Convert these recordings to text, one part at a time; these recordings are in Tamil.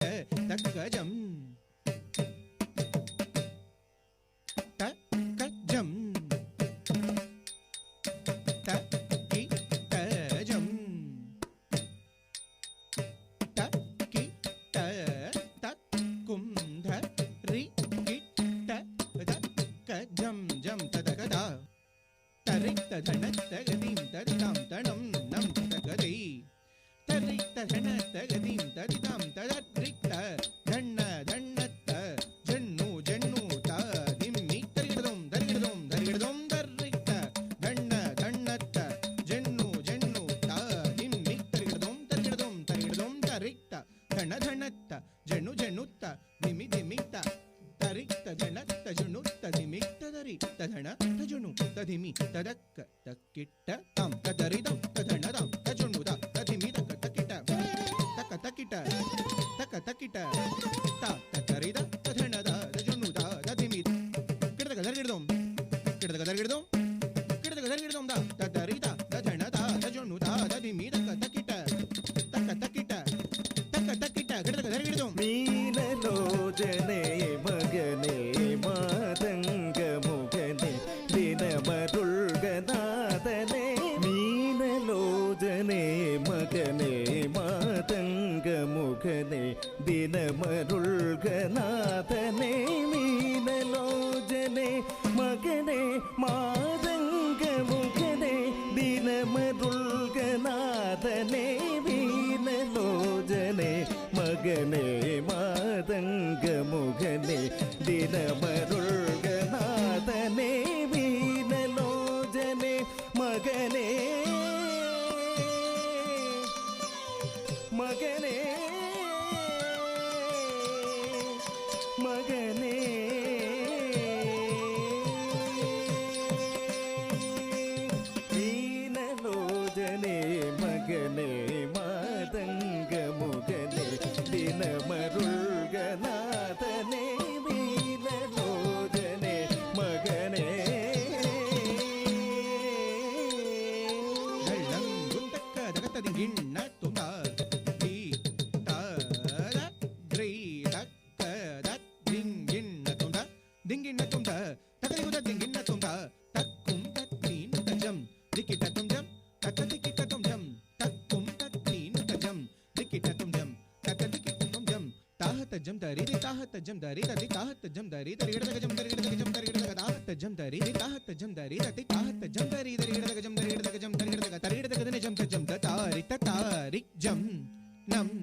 தக்கஜம் தக்கஜம் தக்கிட்டஜம் தக்கிட்ட தக்கும்த ரிக்கிட்ட தக்கஜம் ஜம் ததகதா தரித்ததனத்தகதீம் தரிதாம் தனம் நம் ததகதை தரித்ததனத்தகதீம் தரிதாம் ததரிக்த தண்ண தண்ணத்த ஜன்னு ஜன்னு தாதிம்மி தரிகிடதும் தரிகிடதும் தரிகிடதும் தரிக்த தண்ண தண்ணத்த ஜன்னு ஜன்னு தாதிம்மி தரிகிடதும் தரிகிடதும் தரிகிடதும் தரிக்த தண்ண தண்ணத்த ஜன்னு ஜன்னுத்த திமி திமித்த தரிக்த தண்ணத்த ஜன்னுத்த திமித்த தரிக்த தண்ண தஜனு ததிமி ததக்க தக்கிட்ட தாம் ததரிதம் ததனதாம் தஜனுதா ததிமி தக்க தக்கிட்ட தக்க தக்கிட்ட தக்க தக்கிட்ட தா ததரித ததனதா தஜனுதா ததிமி கிடதக தரிகிடதும் கிடதக தரிகிடதும் கிடதக தரிகிடதும் தா ததரித ததனதா தஜனுதா ததிமி தக்க தக்கிட்ட தக்க தக்கிட்ட தக்க தக்கிட்ட கிடதக தரிகிடதும் மீனலோஜனே மகனே மாதங்க முகனே தினமருள்கநாதனே மீனலோஜனே மகனே மாதங்க முகனே தினமருள்கநாதனே மீனலோஜனே மகனே மாதங்க முகனே தினமருள்கநாதனே மீனலோஜனே மகனே மாதங்க முகனே தினமருள்கநாதனே மீனலோஜனே மகனே மகனே மகனே மீனலோஜனே மகனே மாதங்க முகனே தினமருள்கநாதனே மீனலோஜனே மகனே வெள்ளங்குண்டக்க தகத்ததி கிண்ண துண்டா தி தத கிரி தக்க தத் திங்கிண்ண துண்டா திங்கிண்ண துண்டா தகதி குத திங்கிண்ண துண்டா தக்கும் தத்தீன் தஜம் திக்கிட்ட துஞ்சம் தக்க திக்கிட்ட துஞ்சம் தக்கும் தத்தீன் தஜம் திக்கிட்ட துஞ்சம் தக்க திக்கிட்ட துஞ்சம் தாஹத்தஜம் தரி தாஹத்தஜம் தரி ததி தாஹத்தஜம் தரி தரிகிடதகஜம் தரிகிடதகஜம் தரிகிடதக தாஹத்தஜம் தரி தாஹத்தஜம் தரி ததி தாஹத்தஜம் தரி தரிகிடதகஜம் தரிகிடதகஜம் தரிகிடதக தரிகிடதகதனஜம் தஜம் ததாரி ததாரி ஜம் நம்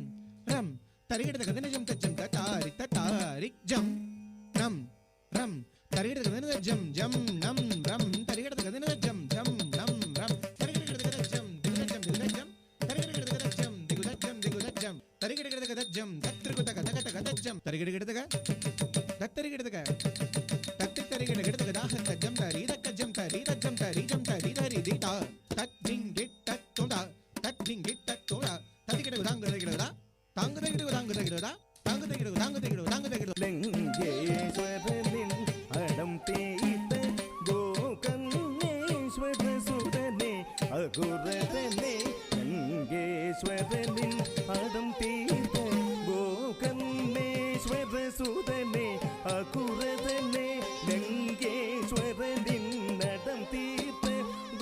ரம் தரிகிடதகதனஜம் தஜம் ததாரி ததாரி ஜம் நம் ரம் தரிகிடதகதனஜம் ஜம் நம் ரம் தரிகிடதகதனஜம் ஜம் நம் ரம் தரிகிடதகதஜம் திகுதஜம் திகுதஜம் தரிகிடதகதஜம் திகுதஜம் திகுதஜம் தரிகிடதகதஜம் தத்ரிகுதக தகதகதஜம் தரிகிடதக தத்தரிகிடதக தத்தி தரிகிடதக தாஹத்தஜம் தரி தக்கஜம் தரி தஜம் தரி ஜம் தரி தரி திதா தத்ஜிங்கிட் தத்துடா தத்ஜிங்கிட் தத்துடா ததிகிடகு தாங்கதகிடதா தாங்கதகிடகு தாங்கதகிடதா தாங்கதகிடகு தாங்கதகிடகு தாங்கதகிடகு லிங்கேஸ்வரனின் அடம் தேய்த்த கோகர்ணேஸ்வர சுதனே அகுரதனே லிங்கேஸ்வரனின் அடம் தீர்த்த கோகர்ணேஸ்வர சுதனே அகுரதனே லிங்கேஸ்வரனின் அடம் தீர்த்த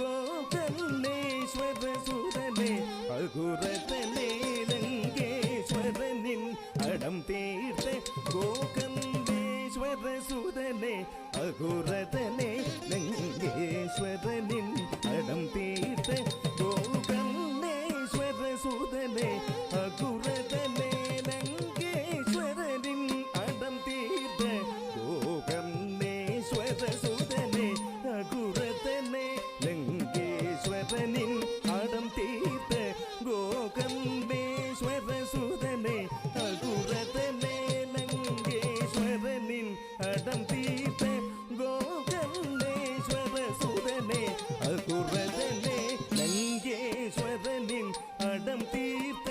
கோகர்ணேஸ்வர சுதனே அகுரதனே லிங்கேஸ்வரனின் அடம் தீர்த்த கோகர்ணேஸ்வர சுதனே அகுரதனே லிங்கேஸ்வரனின் அடம் தீர்த்த கோகர்ணேஸ்வர சுதனே அகுரதனே லிங்கேஸ்வரனின் அடம் தீர்த்த கோகர்ணேஸ்வர சுதனே அகுரதனே லிங்கேஸ்வரனின் அடம் தீர்த்த கோகர்ணேஸ்வர சுதனே அகுரதனே லிங்கேஸ்வரனின் அடம் தீர்த்த கோகர்ணேஸ்வர சுதனே அகுரதனே லிங்கேஸ்வரனின் அடம் தீர்த்த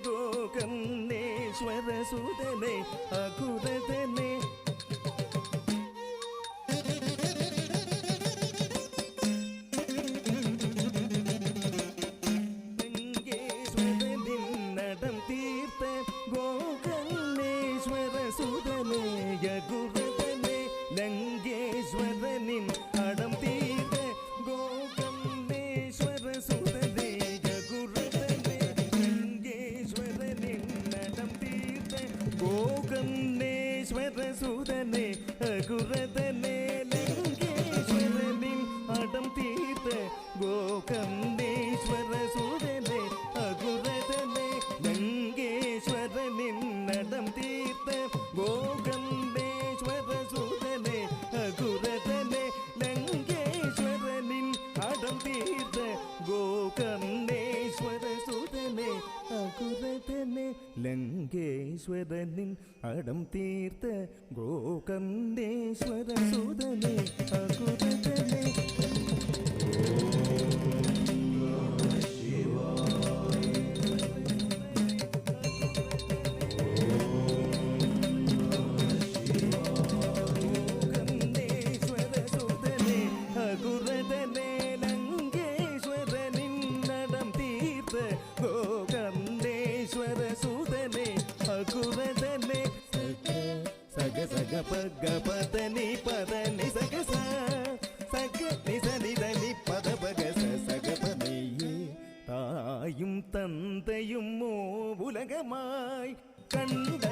கோகர்ணேஸ்வர சுதனே அகுரதனே லிங்கேஸ்வரனின் அடம் தீர்த்த கோகர்ணேஸ்வர സൂതനേ യകുരതനേ ലങ്കേശ്വരനിൻ അടം തീർത്ത ഗോകർണേശ്വര സൂതനേ യകുരതനേ ലങ്കേശ്വരനിൻ അടം തീർത്ത ഗോകർണേശ്വര സൂതനേ യകുരതനേ ലങ്കേശ്വരനിൻ അടം തീർത്ത ഗോകർണേശ്വര സൂതനേ അകുരതനേ ലങ്കേശ്വരനിൻ അടം തീർത്ത ഗോകർണേശ്വര സൂതനേ അകുരതനേ ലങ്കേശ്വരനിൻ അടം തീർത്ത ഗോകർണേശ്വര സൂതനേ അകുരതനേ ലങ്കേശ്വരനിൻ അടം തീർത്ത ഗോകർണേശ്വര സൂതനേ അകുരതനേ പദനി പദനി സഗ സഗ നിസനി ധനി പദ പഗ സഗ പദനിയേ തായും തന്തയും ഉലകമായി കണ്ട